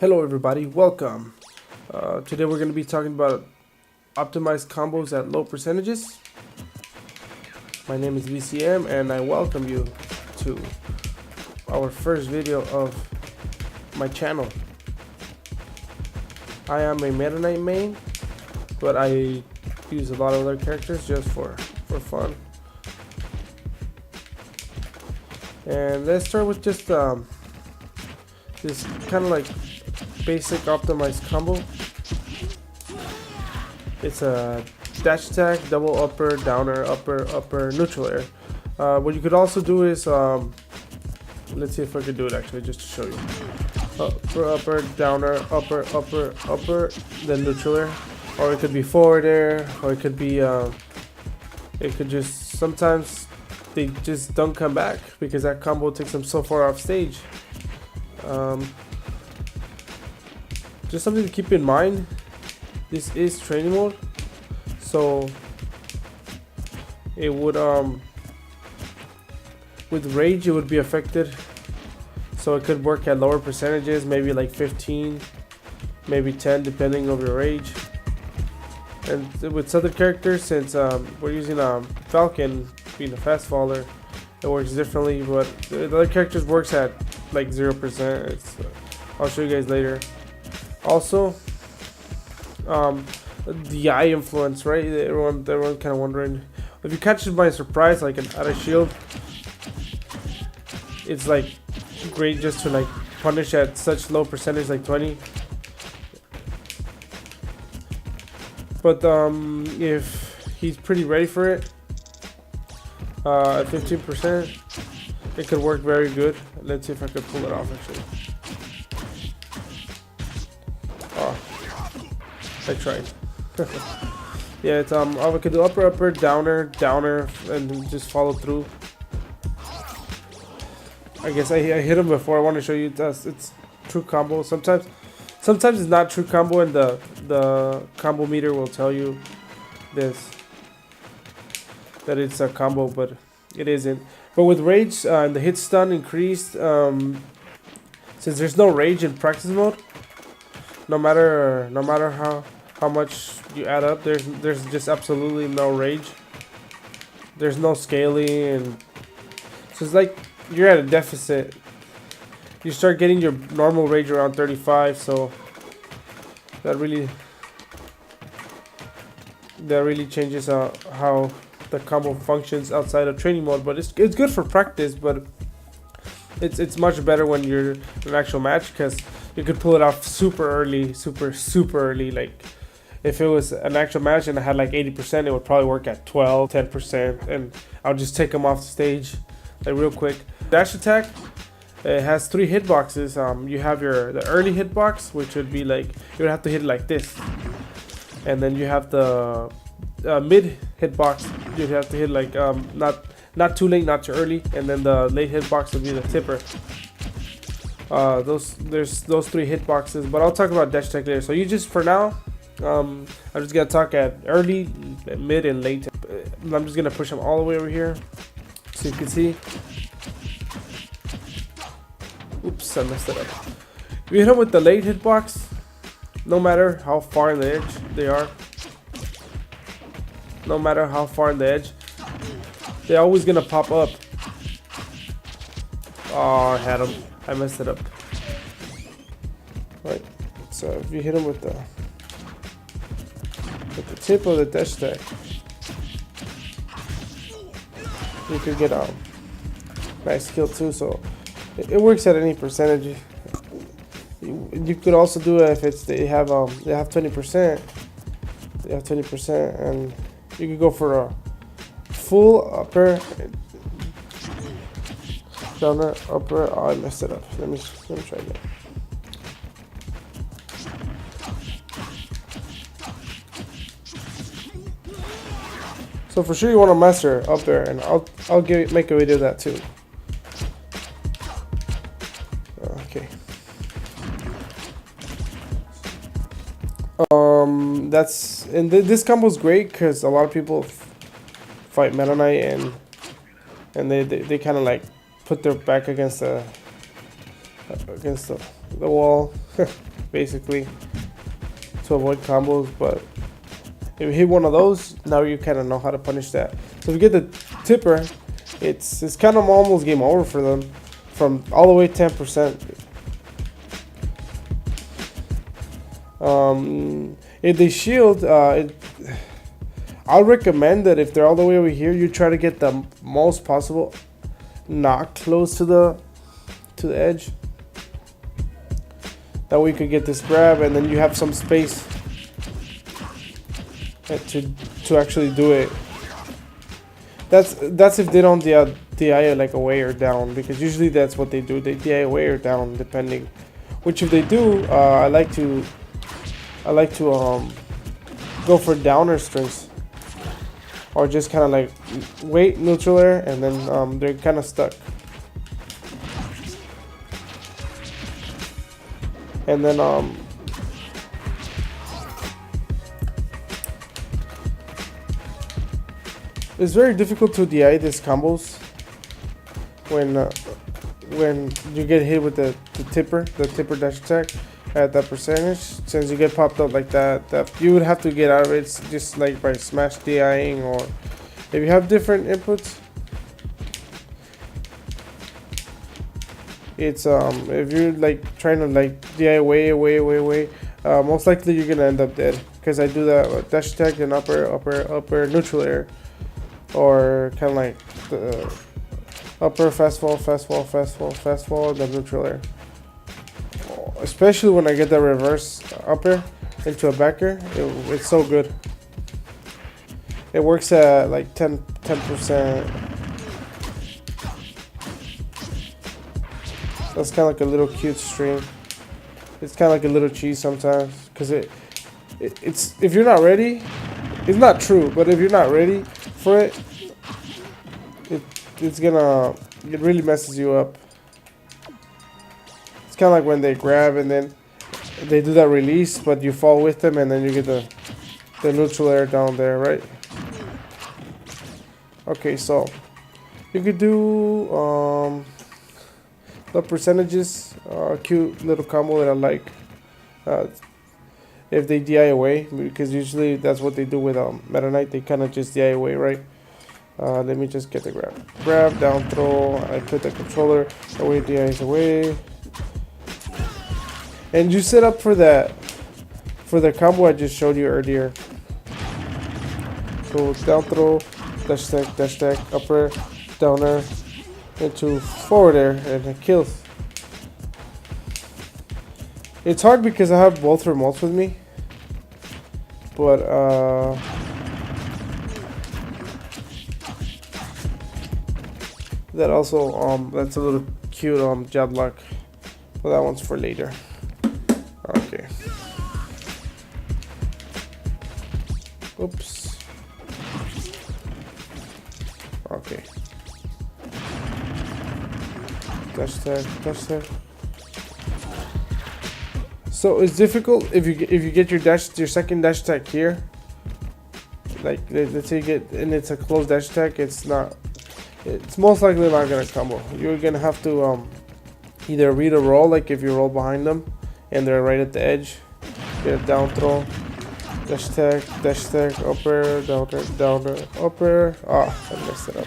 Hello everybody, welcome. Today we're going to be talking about optimized combos at low percentages. My name is VCM and I welcome you to our first video of my channel. I am a Metaknight main, but I use a lot of other characters just for fun. And let's start with just this kind of like basic optimized combo. It's a dash attack, double upper, downer, upper, neutral air. What you could also do is, let's see if I could do it actually, just to show you. Upper, downer, upper, then neutral air. Or it could be forward air, or it could be, it could just, sometimes they just don't come back because that combo takes them so far off stage. Just something to keep in mind, this is training mode, so it would with rage it would be affected, so it could work at lower percentages, maybe like 15, maybe 10 depending on your rage. And with other characters, since we're using Falcon being a fast faller, it works differently, but the other characters works at like 0%. It's, I'll show you guys later. Also, the eye influence, right? Everyone kind of wondering if you catch it by surprise, like an out of shield. It's like great just to like punish at such low percentage, like 20. But if he's pretty ready for it, at 15%, it could work very good. Let's see if I could pull it off actually. I tried. Yeah, it's I could do upper, downer, and just follow through. I guess I hit him before. I want to show you it's true combo. Sometimes it's not true combo, and the combo meter will tell you this, that it's a combo, but it isn't. But with rage and the hit stun increased, since there's no rage in practice mode, no matter how much you add up, there's just absolutely no rage. There's no scaling, and so it's like you're at a deficit. You start getting your normal rage around 35, so that really changes how the combo functions outside of training mode. But it's good for practice, but it's much better when you're in an actual match, because you could pull it off super early, super early. Like if it was an actual match and I had like 80%, it would probably work at 12, 10%, and I'll just take them off the stage like real quick. Dash attack, it has 3 hitboxes. You have the early hitbox, which would be like, you would have to hit it like this, and then you have the mid hitbox. You'd have to hit like not too late, not too early, and then the late hitbox would be the tipper. There's those 3 hitboxes, but I'll talk about dash attack later. So you just, for now, I'm just gonna talk at early, mid, and late. I'm just gonna push them all the way over here, so you can see. Oops, I messed it up. If you hit them with the late hitbox, no matter how far in the edge they are, they're always gonna pop up. Oh, I had him. I messed it up. Right. So if you hit him with the tip of the dash attack, you could get a nice kill too. So it works at any percentage. You could also do it if they have 20%. They have 20%, and you could go for a full upper, downer, upper. Oh, I messed it up. Let me try again. So for sure you want to master up there, and I'll make a video of that too. Okay. This combo is great because a lot of people fight Metaknight, and they kind of like put their back against the the wall, basically, to avoid combos. But if you hit one of those, now you kind of know how to punish that. So if you get the tipper, it's kind of almost game over for them, from all the way 10%. If they shield, I'll recommend that if they're all the way over here, you try to get the most possible not close to the edge. That way you could get this grab, and then you have some space to actually do it. That's if they don't DI like away or down, because usually that's what they do. They DI away or down, depending. Which if they do, I like to go for downer strings, or just kind of like wait, neutral air, and then they're kind of stuck. And then it's very difficult to DI these combos when you get hit with the tipper dash attack at that percentage. Since you get popped up like that you would have to get out of it. It's just like by smash DIing, or if you have different inputs, it's if you're like trying to like DI way, most likely you're gonna end up dead, because I do that with dash attack and upper neutral air, or kind of like the upper fast fall, and then neutral air. Especially when I get that reverse upper into a backer, it's so good. It works at like 10%. That's kind of like a little cute string. It's kind of like a little cheese sometimes, because it's if you're not ready, it's not true, but if you're not ready for it, it really messes you up. It's kind of like when they grab and then they do that release, but you fall with them, and then you get the neutral air down there, right? Okay, so you could do the percentages. A cute little combo that I like. If they DI away, because usually that's what they do with Metaknight. They kind of just DI away, right? Let me just get the grab, down throw. I put the controller away, DIs away. And you set up for the combo I just showed you earlier. So down throw, dash attack, upper, downer, into forward air, and it kills. It's hard because I have both remotes with me, but that also that's a little cute jab lock, but that one's for later. Okay. Oops. Okay. Dash attack. So it's difficult if you get your second dash attack here. Like let's say you get, and it's a close dash attack. It's most likely not gonna combo. You're gonna have to either read a roll, like if you roll behind them and they're right at the edge, get a down throw, dash attack, upper, downer, upper. Ah, I messed it up.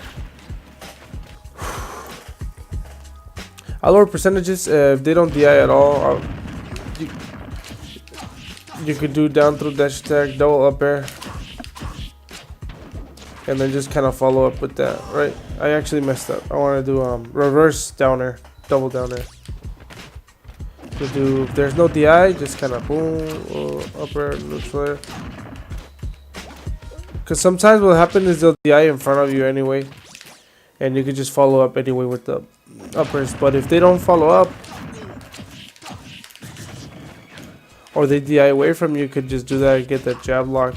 I'll lower percentages if they don't DI at all. You could do down through dash attack, double up air, and then just kind of follow up with that, right? I actually messed up. I want to do reverse downer, double downer. To do, if there's no DI, just kind of boom, upper, neutral air. Because sometimes what happens is they'll DI in front of you anyway, and you could just follow up anyway with the uppers. But if they don't follow up, or they DI away from you, could just do that and get that jab lock,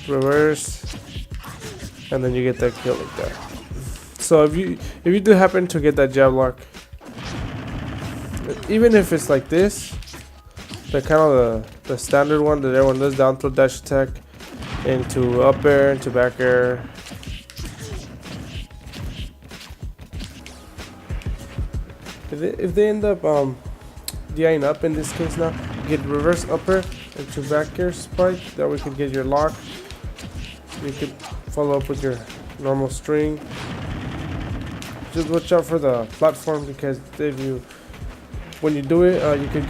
reverse, and then you get that kill like that. So if you do happen to get that jab lock, even if it's like this, the kind of the standard one that everyone does, down throw dash attack into up air, into back air. If they end up DIing up in this case now. You get reverse upper into back air spike. That way you can get your lock. You could follow up with your normal string. Just watch out for the platform, because if you, when you do it, you could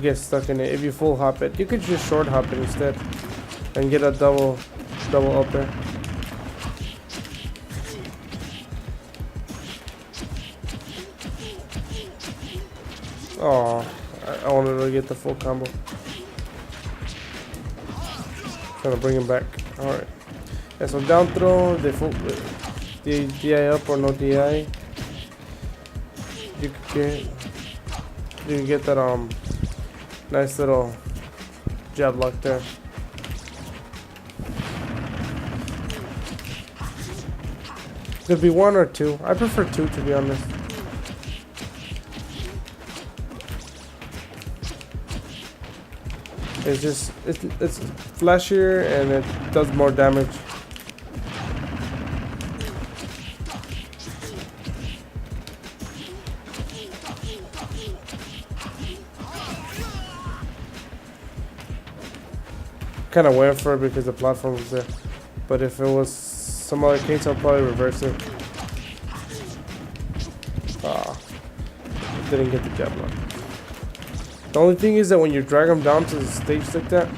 get stuck in it. If you full hop it, you could just short hop it instead and get a double upper. Oh, I wanted to get the full combo. Trying to bring him back. Alright. Yeah, so down throw, the full DI up or no DI. You can get that nice little jab lock there. Could be 1 or 2. I prefer 2, to be honest. It's just it's flashier and it does more damage. Kind of went for it because the platform was there, but if it was some other case, I'll probably reverse it. Didn't get the jab lock. The only thing is that when you drag them down to the stage like that,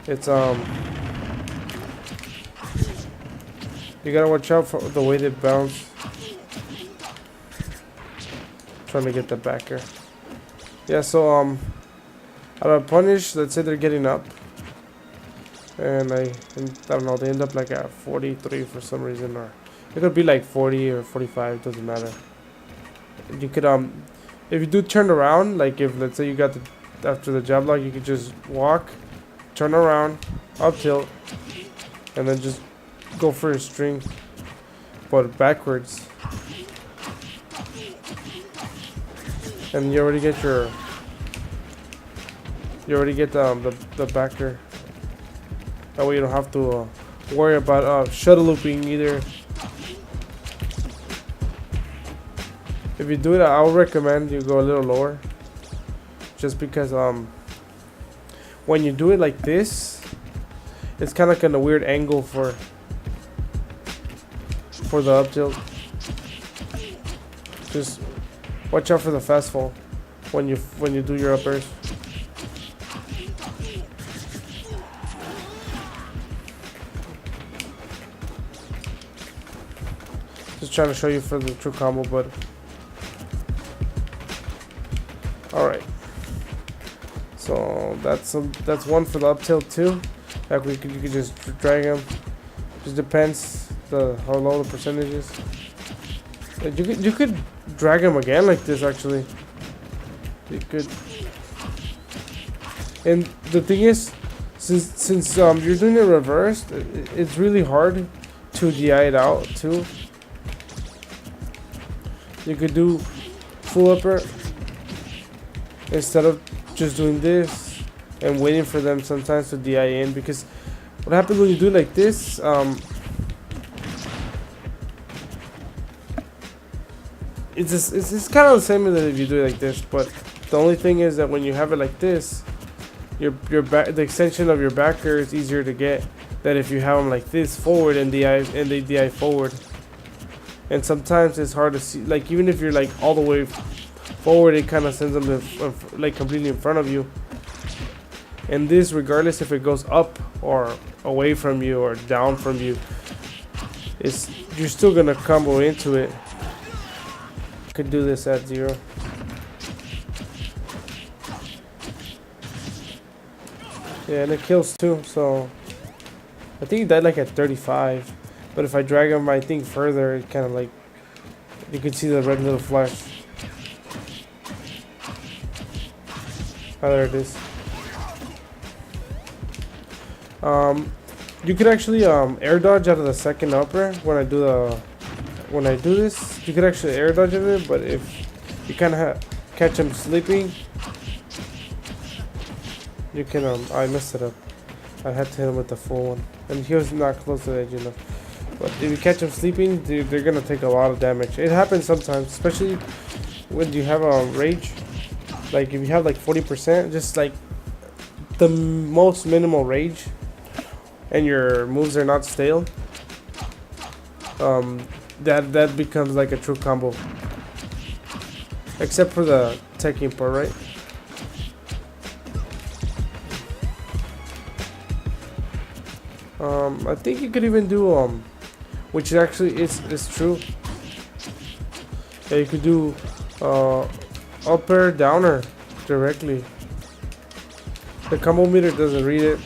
it's you gotta watch out for the way they bounce. Trying to get the backer. Yeah, so out of punish, let's say they're getting up, and I don't know, they end up like at 43 for some reason, or it could be like 40 or 45, doesn't matter. You could if you do turn around, like if let's say you got after the jab lock, you could just walk, turn around, up tilt, and then just go for your string, but backwards. And you already get the backer. That way you don't have to worry about shuttle looping either. If you do it, I would recommend you go a little lower, just because when you do it like this, it's kind of like in a weird angle for the up tilt. Just watch out for the fast fall when you do your uppers. Just trying to show you for the true combo, but alright. So that's one for the up tilt too. Like you could just drag them. Just depends how low the percentage is. You could drag them again like this actually. You could. And the thing is, since you're doing it reversed, it's really hard to DI it out too. You could do full upper instead of just doing this and waiting for them sometimes to DI in, because what happens when you do it like this, it's kind of the same as if you do it like this, but the only thing is that when you have it like this, the extension of your backer is easier to get than if you have them like this forward and they DI forward. And sometimes it's hard to see, like even if you're like all the way forward, it kind of sends them like completely in front of you. And this, regardless if it goes up or away from you or down from you, you're still gonna combo into it. Could do this at 0. Yeah, and it kills too. So I think he died like at 35. But if I drag him, I think further, it kind of like you can see the red little flash. Oh, there it is. You could actually air dodge out of the second upper when I do this. You could actually air dodge it, but if you kind of catch him sleeping, you can I messed it up. I had to hit him with the full one, and he was not close to the edge enough. But if you catch them sleeping, they're gonna take a lot of damage. It happens sometimes, especially when you have a rage. Like if you have like 40%, just like the most minimal rage, and your moves are not stale, that becomes like a true combo. Except for the teching part, right? I think you could even do which actually is true. Yeah, you could do up air, down air directly. The combo meter doesn't read it.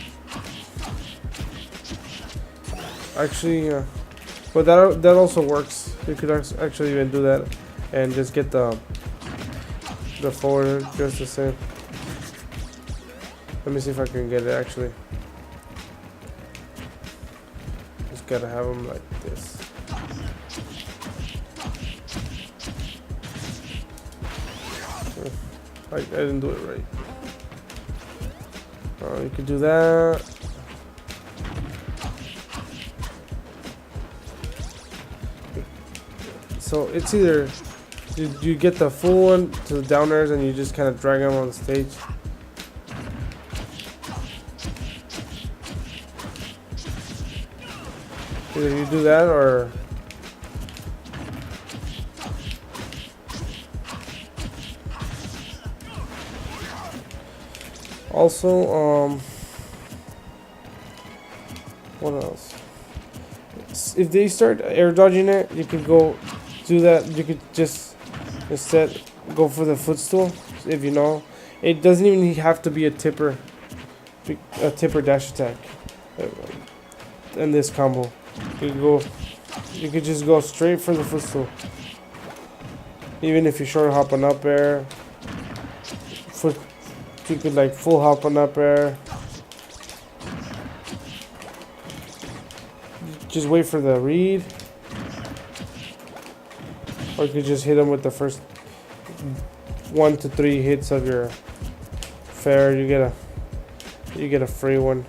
Actually, but that also works. You could actually even do that and just get the forward just the same. Let me see if I can get it actually. Just gotta have them like this. I didn't do it right. You could do that. So it's either you get the full one to the down airs and you just kind of drag them on the stage. Either you do that or also what else? If they start air dodging it, you could go do that. You could just instead go for the footstool. If you know, it doesn't even have to be a tipper dash attack in this combo. You could just go straight for the footstool. Even if you short hop on up air, you could like full hop on up air. Just wait for the read, or you could just hit them with the first 1 to 3 hits of your fair. You get a free one,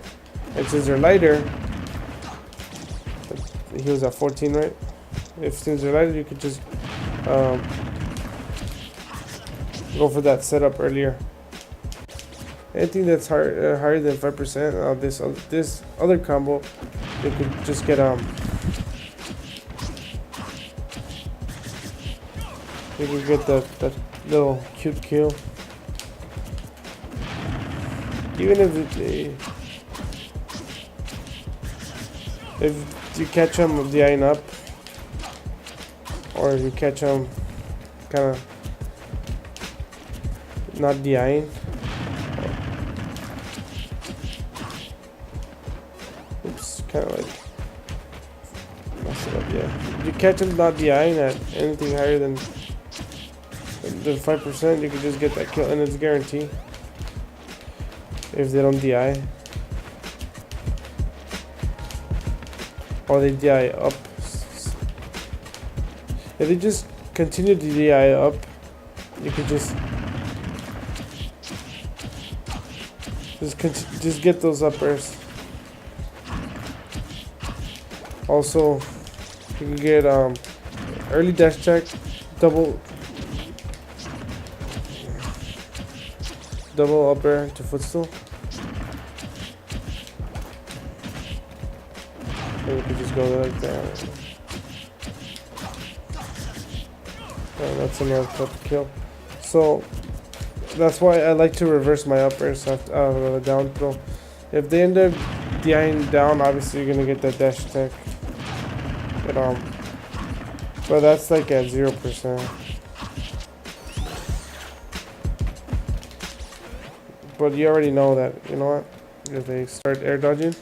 and since they're lighter, he was at 14, right? Since they're lighter, you could just go for that setup earlier. Anything that's higher than 5% of this other combo, you could just get you can get that little cute kill. Even if you catch them DIing up, or if you catch them kind of not DIing. Oops, kind of like mess it up. Yeah, if you catch them not DIing at anything higher than 5%, you can just get that kill, and it's guaranteed if they don't DI. Or they DI up. If they just continue to DI up, you could just get those up airs. Also, you can get early dash attack, double up air to footstool. And you can just go like that. And that's another type of kill. So that's why I like to reverse my up airs after the down throw. If they end up DIing down, obviously you're gonna get that dash attack. But that's like at 0%. But you already know that, you know what? If they start air dodging,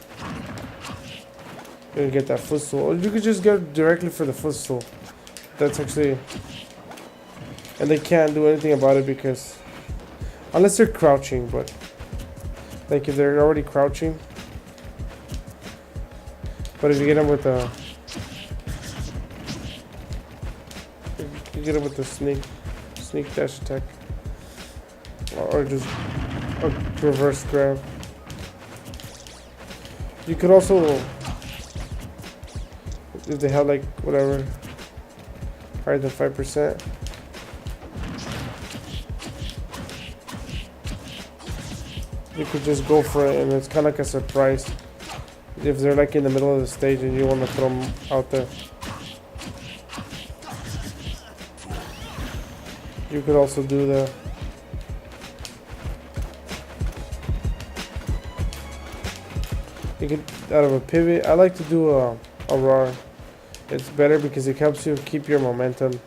you'll get that footstool. Or you could just go directly for the footstool. That's actually... And they can't do anything about it because... Unless they're crouching, but... Like if they're already crouching. But if you get them with a... You get them with the sneak dash attack. Or just... a reverse grab. You could also if they have like whatever higher than 5%. You could just go for it, and it's kind of like a surprise if they're like in the middle of the stage and you want to throw them out there. You could also do the you could out of a pivot. I like to do a raw. It's better because it helps you keep your momentum.